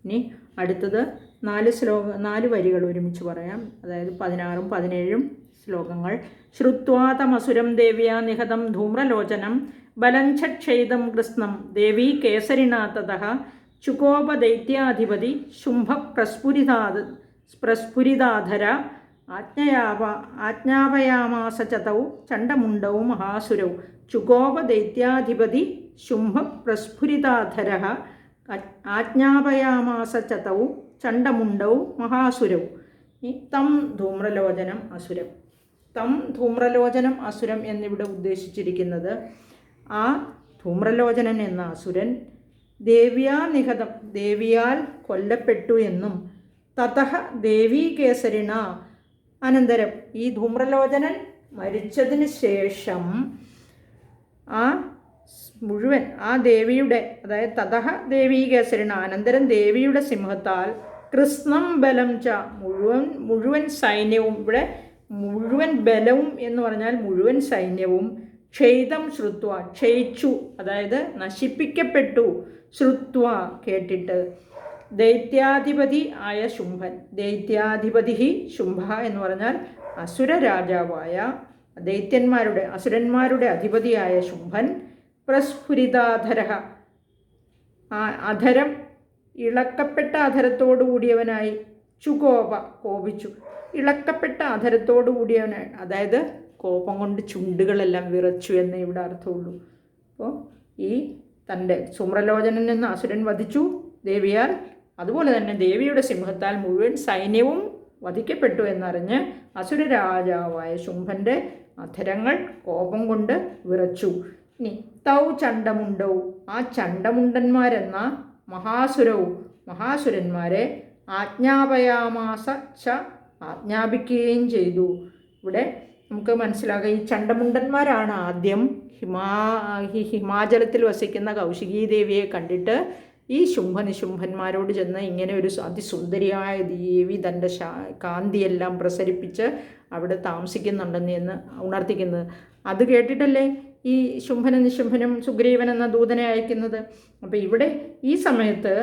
ഇനി അടുത്തത് 4 വരികൾ ഒരുമിച്ച് പറയാം. അതായത് 16ഉം 17ഉം ശ്ലോകങ്ങൾ. ശ്രുത്വാ തമസുരം ദേവ്യാ നിഹതം ധൂമ്രലോചനം ബലഞ്ചക്ഷയിതം കൃഷ്ണം ദേവീ കേസരിണാ തതഃ ചുകോപദൈത്യാധിപതി ശുംഭ പ്രസ്ഫുരിതാധര ആജ്ഞാപയാമാസ ചതൗ ചണ്ഡമുണ്ടൗ മഹാസുരൗ. ചുകോപദൈത്യാധിപതി ശുംഭ പ്രസ്ഫുരിതാധര ആജ്ഞാപയാമാസ ചതൗ ചണ്ഡമുണ്ടൗ മഹാസുരൗ. ഈ തം ധൂമ്രലോചനം അസുരം, തം ധൂമ്രലോചനം അസുരം എന്നിവിടെ ഉദ്ദേശിച്ചിരിക്കുന്നത് ആ ധൂമ്രലോചനൻ എന്ന അസുരൻ ദേവ്യാ നിഹതം, ദേവിയാൽ കൊല്ലപ്പെട്ടു എന്നും, തതഃ ദേവീ കേസരിണ, അനന്തരം ഈ ധൂമ്രലോചനൻ മരിച്ചതിന് ശേഷം ആ മുഴുവൻ ആ ദേവിയുടെ, അതായത് തതഃ ദേവീ കേസരിണ, അനന്തരം ദേവിയുടെ സിംഹത്താൽ, കൃഷ്ണം ബലം ച, മുഴുവൻ സൈന്യവും, ഇവിടെ മുഴുവൻ ബലവും എന്ന് പറഞ്ഞാൽ മുഴുവൻ സൈന്യവും, ക്ഷയിതം ശ്രുത്വ, ക്ഷയിച്ചു, അതായത് നശിപ്പിക്കപ്പെട്ടു, ശ്രുത്വ കേട്ടിട്ട്, ദൈത്യാധിപതി ആയ ശുംഭൻ, ദൈത്യാധിപതി ശുംഭ എന്ന് പറഞ്ഞാൽ അസുര രാജാവായ അസുരന്മാരുടെ അധിപതിയായ ശുംഭൻ, പ്രസ്ഫുരിതാധര, ആ അധരം ഇളക്കപ്പെട്ട അധരത്തോടു കൂടിയവനായി, ചുകോപ കോപിച്ചു, ഇളക്കപ്പെട്ട അധരത്തോടു കൂടിയവനായി, അതായത് കോപം കൊണ്ട് ചുണ്ടുകളെല്ലാം വിറച്ചു എന്നേ ഇവിടെ അർത്ഥമുള്ളൂ. അപ്പോൾ ഈ തൻ്റെ സുമ്രലോചനൻ എന്ന അസുരൻ വധിച്ചു ദേവിയാൽ. അതുപോലെ തന്നെ ദേവിയുടെ സിംഹത്താൽ മുഴുവൻ സൈന്യവും വധിക്കപ്പെട്ടു എന്നറിഞ്ഞ് അസുര രാജാവായ ശുംഭൻ്റെ അധരങ്ങൾ കോപം കൊണ്ട് വിറച്ചു. ഇനി തൗ ചണ്ടമുണ്ടവും, ആ ചണ്ടമുണ്ടന്മാരെന്ന മഹാസുരന്മാരെ ആജ്ഞാപയാമാസ ച, ആജ്ഞാപിക്കുകയും ചെയ്തു. ഇവിടെ നമുക്ക് മനസ്സിലാക്കുക, ഈ ചണ്ടമുണ്ടന്മാരാണ് ആദ്യം ഹിമാചലത്തിൽ വസിക്കുന്ന കൗശികീ ദേവിയെ കണ്ടിട്ട് ഈ ശുംഭന്മാരോട് ചെന്ന് ഇങ്ങനെ ഒരു അതിസുന്ദരിയായ ദേവി തൻ്റെ കാന്തിയെല്ലാം പ്രസരിപ്പിച്ച് അവിടെ താമസിക്കുന്നുണ്ടെന്ന് ഉണർത്തിക്കുന്നത്. അത് കേട്ടിട്ടല്ലേ ഈ ശുംഭനും നിശുംഭനും സുഗ്രീവൻ എന്ന ദൂതനെ അയക്കുന്നത്. അപ്പോൾ ഇവിടെ ഈ സമയത്ത്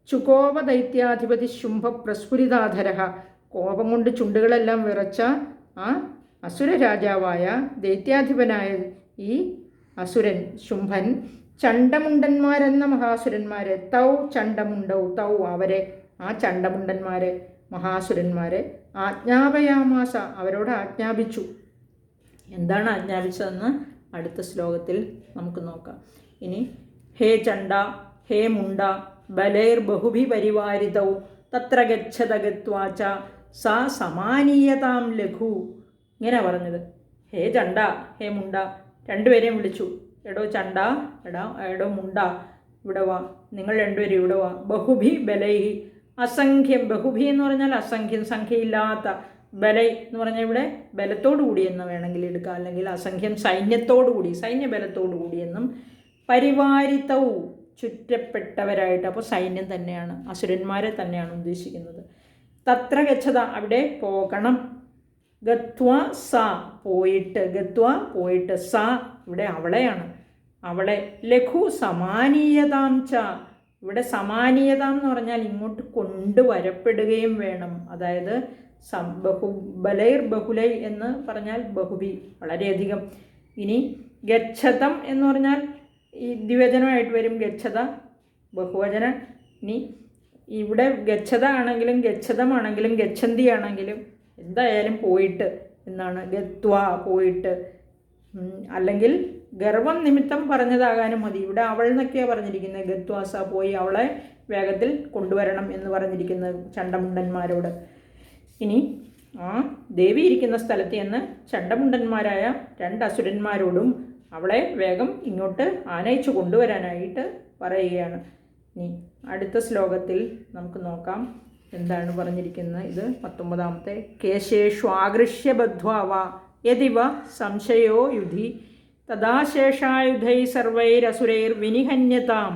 ചുകോപ ദൈത്യാധിപതി ശുംഭ പ്രസ്ഫുരിതാധര, കോപം കൊണ്ട് ചുണ്ടുകളെല്ലാം വിറച്ച ആ അസുര രാജാവായ ദൈത്യാധിപനായ ഈ അസുരൻ ശുംഭൻ ചണ്ടമുണ്ടന്മാരെന്ന മഹാസുരന്മാരെ, തൗ ചണ്ടമുണ്ടൗ, തൗ അവരെ, ആ ചണ്ടമുണ്ടന്മാരെ മഹാസുരന്മാരെ ആജ്ഞാപയാമാസ, അവരോട് ആജ്ഞാപിച്ചു. എന്താണ് ആജ്ഞാപിച്ചതെന്ന് അടുത്ത ശ്ലോകത്തിൽ നമുക്ക് നോക്കാം. ഇനി ഹേ ചണ്ട ഹേ മുണ്ട ബലൈർ ബഹുഭി പരിവാരിതൗ തത്ര ഗച്ഛത ഗത്വാച സാ സമാനീയതാം ലഘു. ഇങ്ങനെ പറഞ്ഞത്. ഹേ ചണ്ട ഹേ മുണ്ട, രണ്ടുപേരെയും വിളിച്ചു. എടോ ചണ്ട, എടോ മുണ്ട, ഇവിടെ വാ, നിങ്ങൾ രണ്ടുപേരും ഇവിടെ വാ. ബഹുഭി ബലൈഹി, അസംഖ്യം, ബഹുഭി എന്ന് പറഞ്ഞാൽ അസംഖ്യം, സംഖ്യയില്ലാത്ത, ബലൈ എന്ന് പറഞ്ഞാൽ ഇവിടെ ബലത്തോടു കൂടി എന്ന് വേണമെങ്കിൽ എടുക്കാം, അല്ലെങ്കിൽ അസംഖ്യം സൈന്യത്തോടുകൂടി, സൈന്യബലത്തോടു എന്നും, പരിവാരിതവും ചുറ്റപ്പെട്ടവരായിട്ട്, അപ്പോൾ സൈന്യം തന്നെയാണ്, അസുരന്മാരെ തന്നെയാണ് ഉദ്ദേശിക്കുന്നത്. തത്ര ഗച്ഛത, അവിടെ പോകണം. ഗത്വ സ, പോയിട്ട്, ഗത്വ പോയിട്ട്, സ ഇവിടെ അവളെയാണ്, അവളെ. ലഘു സമാനീയതാം ച, ഇവിടെ സമാനീയതാം എന്ന് പറഞ്ഞാൽ ഇങ്ങോട്ട് കൊണ്ടുവരപ്പെടുകയും വേണം. അതായത് ബലൈർ ബഹുലൈ എന്ന് പറഞ്ഞാൽ ബഹുബി, വളരെയധികം. ഇനി ഗച്ഛതം എന്ന് പറഞ്ഞാൽ ഈ ദ്വിവചനമായിട്ട് വരും, ഗച്ഛത ബഹുവചനം. ഇനി ഇവിടെ ഗച്ഛത ആണെങ്കിലും ഗച്ഛതമാണെങ്കിലും ഗച്ഛന്തി ആണെങ്കിലും എന്തായാലും പോയിട്ട് എന്നാണ്. ഗത്വ പോയിട്ട്, അല്ലെങ്കിൽ ഗർവം നിമിത്തം പറഞ്ഞതാകാനും മതി. ഇവിടെ അവൾ എന്നൊക്കെയാണ് പറഞ്ഞിരിക്കുന്നത്. ഗത്വാസ പോയി, അവളെ വേഗത്തിൽ കൊണ്ടുവരണം എന്ന് പറഞ്ഞിരിക്കുന്നത് ചണ്ടമുണ്ടന്മാരോട്. ഇനി ആ ദേവി ഇരിക്കുന്ന സ്ഥലത്ത് നിന്ന് ചണ്ടമുണ്ടന്മാരായ രണ്ട് അസുരന്മാരോടും അവളെ വേഗം ഇങ്ങോട്ട് ആനയിച്ചു കൊണ്ടുവരാനായിട്ട് പറയുകയാണ്. ഇനി അടുത്ത ശ്ലോകത്തിൽ നമുക്ക് നോക്കാം എന്താണ് പറഞ്ഞിരിക്കുന്നത്. ഇത് 19-ാമത്തെ. കേശേഷു ആകൃഷ്യ ബദ്ധ്വാവ യദിവ സംശയോ യുധി തദാശേഷായുധൈ സർവൈരസുരൈർ വിനിഹന്യതാം.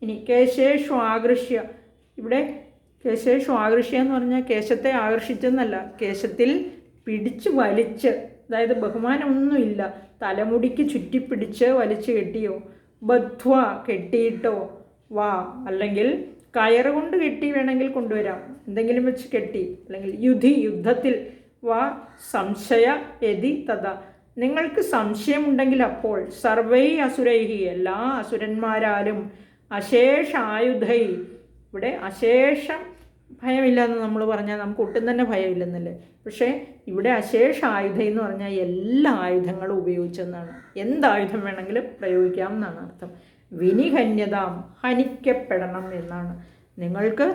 ഇനി കേശേഷു ആകൃഷ്യ, ഇവിടെ കേശേഷു ആകൃഷ്യ എന്ന് പറഞ്ഞാൽ കേശത്തെ ആകർഷിച്ചെന്നല്ല, കേശത്തിൽ പിടിച്ച് വലിച്ച്, അതായത് ബഹുമാനമൊന്നുമില്ല, തലമുടിക്ക് ചുറ്റിപ്പിടിച്ച് വലിച്ചു കെട്ടിയോ, ബദ്ധ്വ കെട്ടിയിട്ടോ, വാ അല്ലെങ്കിൽ കയറ് കൊണ്ട് കെട്ടി വേണമെങ്കിൽ കൊണ്ടുവരാം, എന്തെങ്കിലും വെച്ച് കെട്ടി, അല്ലെങ്കിൽ യുദ്ധത്തിൽ, വാ സംശയ യതി തഥ, നിങ്ങൾക്ക് സംശയമുണ്ടെങ്കിൽ അപ്പോൾ, സർവൈ അസുരൈഹി എല്ലാ അസുരന്മാരാലും, അശേഷ ആയുധൈ, ഇവിടെ അശേഷം ഭയമില്ലെന്ന് നമ്മൾ പറഞ്ഞാൽ നമുക്ക് ഒട്ടും തന്നെ ഭയമില്ലെന്നല്ലേ. പക്ഷേ ഇവിടെ അശേഷ ആയുധം എന്ന് പറഞ്ഞാൽ എല്ലാ ആയുധങ്ങളും ഉപയോഗിച്ചെന്നാണ്, എന്തായുധം വേണമെങ്കിലും പ്രയോഗിക്കാമെന്നാണ് അർത്ഥം. വിനിഹന്യതാം, ഹനിക്കപ്പെടണം എന്നാണ്. നിങ്ങൾക്ക്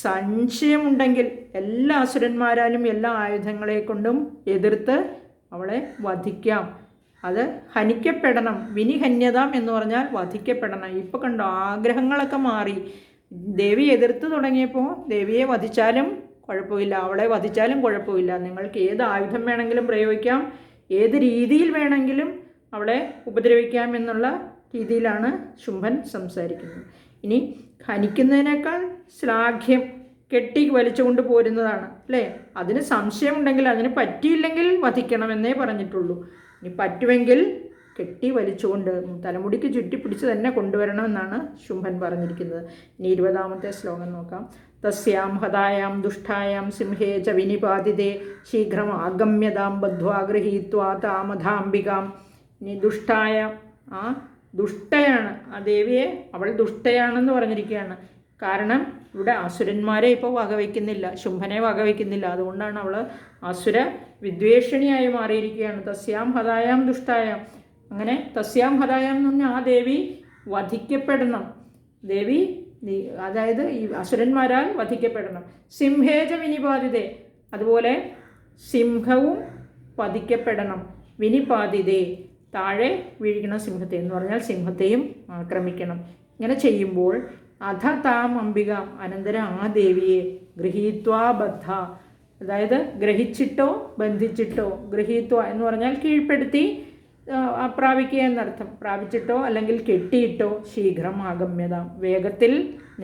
സംശയമുണ്ടെങ്കിൽ എല്ലാ അസുരന്മാരാലും എല്ലാ ആയുധങ്ങളെ കൊണ്ടും എതിർത്ത് അവളെ വധിക്കാം. അത് ഹനിക്കപ്പെടണം. വിനിഹന്യതാം എന്ന് പറഞ്ഞാൽ വധിക്കപ്പെടണം. ഇപ്പോൾ കണ്ടോ, ആഗ്രഹങ്ങളൊക്കെ മാറി. ദേവി എതിർത്ത് തുടങ്ങിയപ്പോൾ ദേവിയെ വധിച്ചാലും കുഴപ്പമില്ല, അവളെ വധിച്ചാലും കുഴപ്പമില്ല, നിങ്ങൾക്ക് ഏത് ആയുധം വേണമെങ്കിലും പ്രയോഗിക്കാം, ഏത് രീതിയിൽ വേണമെങ്കിലും അവളെ ഉപദ്രവിക്കാം എന്നുള്ള രീതിയിലാണ് ശുംഭൻ സംസാരിക്കുന്നത്. ഇനി ഹനിക്കുന്നതിനേക്കാൾ ശ്ലാഘ്യം കെട്ടി വലിച്ചുകൊണ്ട് പോരുന്നതാണ് അല്ലേ. അതിന് സംശയമുണ്ടെങ്കിൽ, അതിന് പറ്റിയില്ലെങ്കിൽ വധിക്കണമെന്നേ പറഞ്ഞിട്ടുള്ളൂ. ഇനി പറ്റുമെങ്കിൽ കെട്ടി വലിച്ചുകൊണ്ട് തലമുടിക്ക് ചുറ്റിപ്പിടിച്ച് തന്നെ കൊണ്ടുവരണമെന്നാണ് ശുംഭൻ പറഞ്ഞിരിക്കുന്നത്. ഇനി 20-ാമത്തെ ശ്ലോകം നോക്കാം. തസ്യാം ഹതായാം ദുഷ്ടായാം സിംഹേ ച വിനിപാതിതേ ശീഘ്രം ആഗമ്യതാം ബദ്ധ്വാ ഗൃഹീത്വാ താമധാംബികാം. ഇനി ദുഷ്ടായ, ആ ദുഷ്ടയാണ് ആ ദേവിയെ, അവൾ ദുഷ്ടയാണെന്ന് പറഞ്ഞിരിക്കുകയാണ്. കാരണം ഇവിടെ അസുരന്മാരെ ഇപ്പോൾ വകവയ്ക്കുന്നില്ല, ശുംഭനെ വകവയ്ക്കുന്നില്ല, അതുകൊണ്ടാണ് അവൾ അസുര വിദ്വേഷിണിയായി മാറിയിരിക്കുകയാണ്. തസ്യാം ഹതായാം ദുഷ്ടായാം, അങ്ങനെ തസ്യാം ഹതായാം എന്ന് പറഞ്ഞാൽ ആ ദേവി വധിക്കപ്പെടണം. ദേവി അതായത് ഈ അസുരന്മാരാൽ വധിക്കപ്പെടണം. സിംഹേജ വിനിപാതിതേ, അതുപോലെ സിംഹവും പതിക്കപ്പെടണം. വിനിപാതിതേ, താഴെ വീഴിക്കണം സിംഹത്തെ എന്ന് പറഞ്ഞാൽ സിംഹത്തെയും ആക്രമിക്കണം. ഇങ്ങനെ ചെയ്യുമ്പോൾ അധ താം അംബിക, അനന്തരം ആ ദേവിയെ ഗൃഹീത്വാ ബദ്ധ, അതായത് ഗ്രഹിച്ചിട്ടോ ബന്ധിച്ചിട്ടോ, ഗൃഹീത്വ എന്ന് പറഞ്ഞാൽ കീഴ്പ്പെടുത്തി പ്രാപിക്കുക എന്നർത്ഥം. പ്രാപിച്ചിട്ടോ അല്ലെങ്കിൽ കെട്ടിയിട്ടോ ശീഘ്രം ആഗമ്യത, വേഗത്തിൽ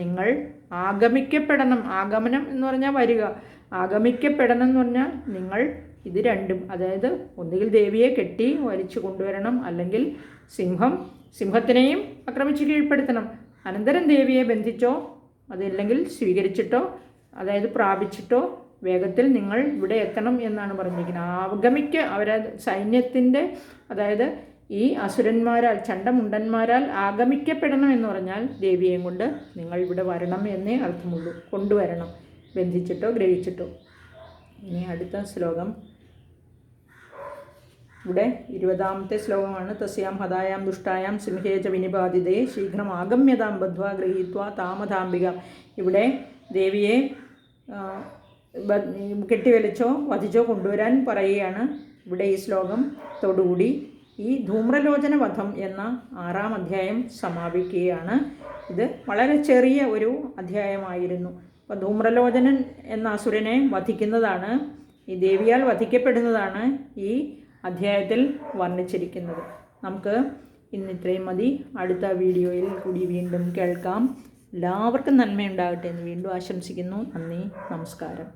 നിങ്ങൾ ആഗമിക്കപ്പെടണം. ആഗമനം എന്ന് പറഞ്ഞാൽ വരിക, ആഗമിക്കപ്പെടണം എന്ന് പറഞ്ഞാൽ നിങ്ങൾ ഇത് രണ്ടും, അതായത് ഒന്നുകിൽ ദേവിയെ കെട്ടി വലിച്ചു കൊണ്ടുവരണം, അല്ലെങ്കിൽ സിംഹത്തിനെയും ആക്രമിച്ച് കീഴ്പ്പെടുത്തണം. അനന്തരം ദേവിയെ ബന്ധിച്ചോ അതല്ലെങ്കിൽ സ്വീകരിച്ചിട്ടോ, അതായത് പ്രാപിച്ചിട്ടോ വേഗത്തിൽ നിങ്ങൾ ഇവിടെ എത്തണം എന്നാണ് പറഞ്ഞിരിക്കുന്നത്. അവരെ സൈന്യത്തിൻ്റെ, അതായത് ഈ അസുരന്മാരാൽ, ചണ്ടമുണ്ടന്മാരാൽ ആഗമിക്കപ്പെടണം എന്ന് പറഞ്ഞാൽ ദേവിയെയും കൊണ്ട് നിങ്ങൾ ഇവിടെ വരണം എന്നേ അർത്ഥമുള്ളൂ. കൊണ്ടുവരണം, ബന്ധിച്ചിട്ടോ ഗ്രഹിച്ചിട്ടോ. ഇനി അടുത്ത ശ്ലോകം, ഇവിടെ 20ാമത്തെ ശ്ലോകമാണ്. തസ്യാം ഹതായാം ദുഷ്ടായാം സിംഹേജ വിനിപാതിതേ ശീഘ്രം ആഗമ്യതാം ബദ്ധ്വാ ഗൃഹീത്വാ താമധാംബിക. ഇവിടെ ദേവിയെ കെട്ടിവലിച്ചോ വധിച്ചോ കൊണ്ടുവരാൻ പറയുകയാണ്. ഇവിടെ ഈ ശ്ലോകത്തോടുകൂടി ഈ ധൂമ്രലോചന വധം എന്ന 6ാം അധ്യായം സമാപിക്കുകയാണ്. ഇത് വളരെ ചെറിയ ഒരു അധ്യായമായിരുന്നു. അപ്പോൾ ധൂമ്രലോചനൻ എന്ന അസുരനെ വധിക്കുന്നതാണ്, ഈ ദേവിയാൽ വധിക്കപ്പെടുന്നതാണ് ഈ അധ്യായത്തിൽ വർണ്ണിച്ചിരിക്കുന്നത്. നമുക്ക് ഇന്ന് ഇത്രയും മതി. അടുത്ത വീഡിയോയിൽ കൂടി വീണ്ടും കേൾക്കാം. എല്ലാവർക്കും നന്മയുണ്ടാകട്ടെ എന്ന് വീണ്ടും ആശംസിക്കുന്നു. നന്ദി, നമസ്കാരം.